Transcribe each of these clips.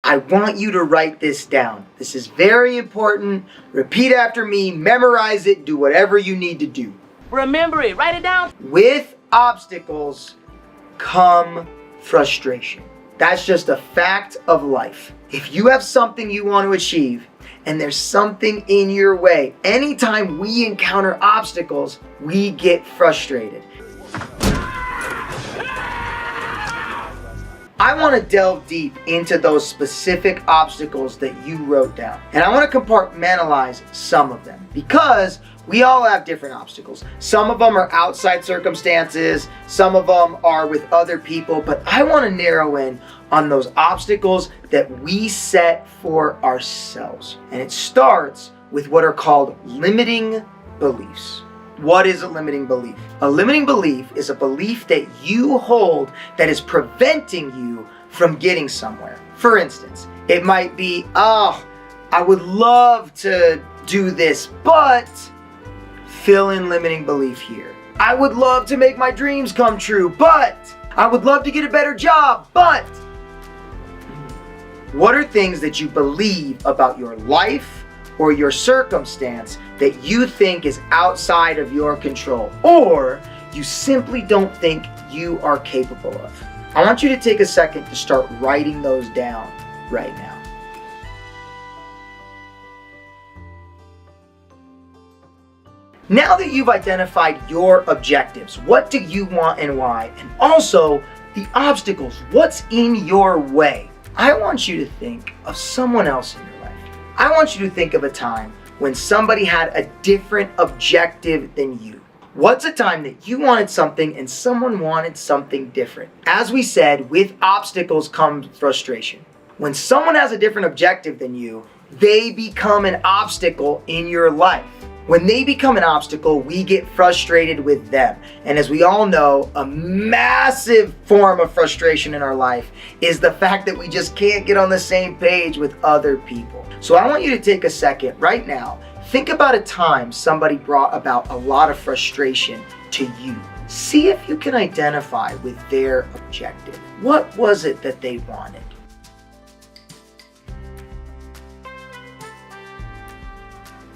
I want you to write this down. This is very important. Repeat after me, memorize it, do whatever you need to do. Remember it, write it down. With obstacles come frustration. That's just a fact of life. If you have something you want to achieve and there's something in your way, anytime we encounter obstacles, we get frustrated. I want to delve deep into those specific obstacles that you wrote down. And I want to compartmentalize some of them because we all have different obstacles. Some of them are outside circumstances, some of them are with other people, but I want to narrow in on those obstacles that we set for ourselves. And it starts with what are called limiting beliefs. What is a limiting belief? A limiting belief is a belief that you hold that is preventing you from getting somewhere. For instance, it might be, I would love to do this, but fill in limiting belief here. I would love to make my dreams come true, but I would love to get a better job, but. What are things that you believe about your life or your circumstance that you think is outside of your control, or you simply don't think you are capable of? I want you to take a second to start writing those down right now. Now that you've identified your objectives, what do you want and why? And also the obstacles, what's in your way? I want you to think of someone else in your life. I want you to think of a time when somebody had a different objective than you. What's a time that you wanted something and someone wanted something different? As we said, with obstacles comes frustration. When someone has a different objective than you, they become an obstacle in your life. When they become an obstacle, we get frustrated with them. And as we all know, a massive form of frustration in our life is the fact that we just can't get on the same page with other people. So I want you to take a second right now. Think about a time somebody brought about a lot of frustration to you. See if you can identify with their objective. What was it that they wanted?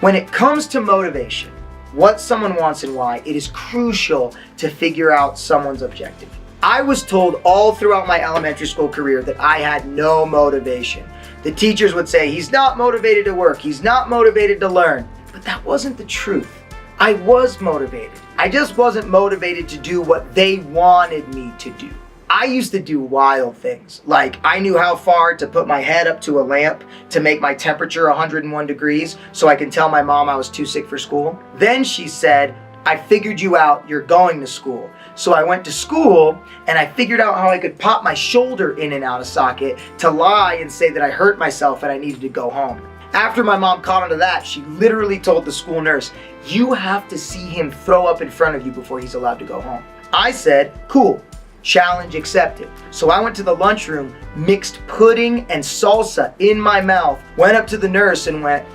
When it comes to motivation, what someone wants and why, it is crucial to figure out someone's objective. I was told all throughout my elementary school career that I had no motivation. The teachers would say, he's not motivated to work, he's not motivated to learn. But that wasn't the truth. I was motivated. I just wasn't motivated to do what they wanted me to do. I used to do wild things, like I knew how far to put my head up to a lamp to make my temperature 101 degrees so I can tell my mom I was too sick for school. Then she said, I figured you out, you're going to school. So I went to school and I figured out how I could pop my shoulder in and out of socket to lie and say that I hurt myself and I needed to go home. After my mom caught onto that, she literally told the school nurse, you have to see him throw up in front of you before he's allowed to go home. I said, cool. Challenge accepted. So I went to the lunchroom, mixed pudding and salsa in my mouth, went up to the nurse and went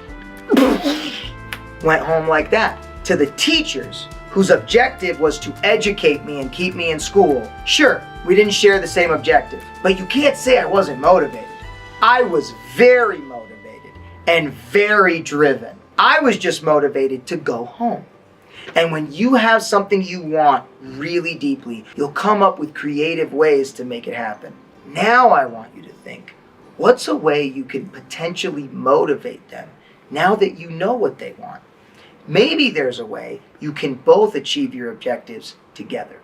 home like that. To the teachers, whose objective was to educate me and keep me in school. Sure, we didn't share the same objective, but you can't say I wasn't motivated. I was very motivated and very driven. I was just motivated to go home. And when you have something you want really deeply, you'll come up with creative ways to make it happen. Now I want you to think, what's a way you can potentially motivate them now that you know what they want? Maybe there's a way you can both achieve your objectives together.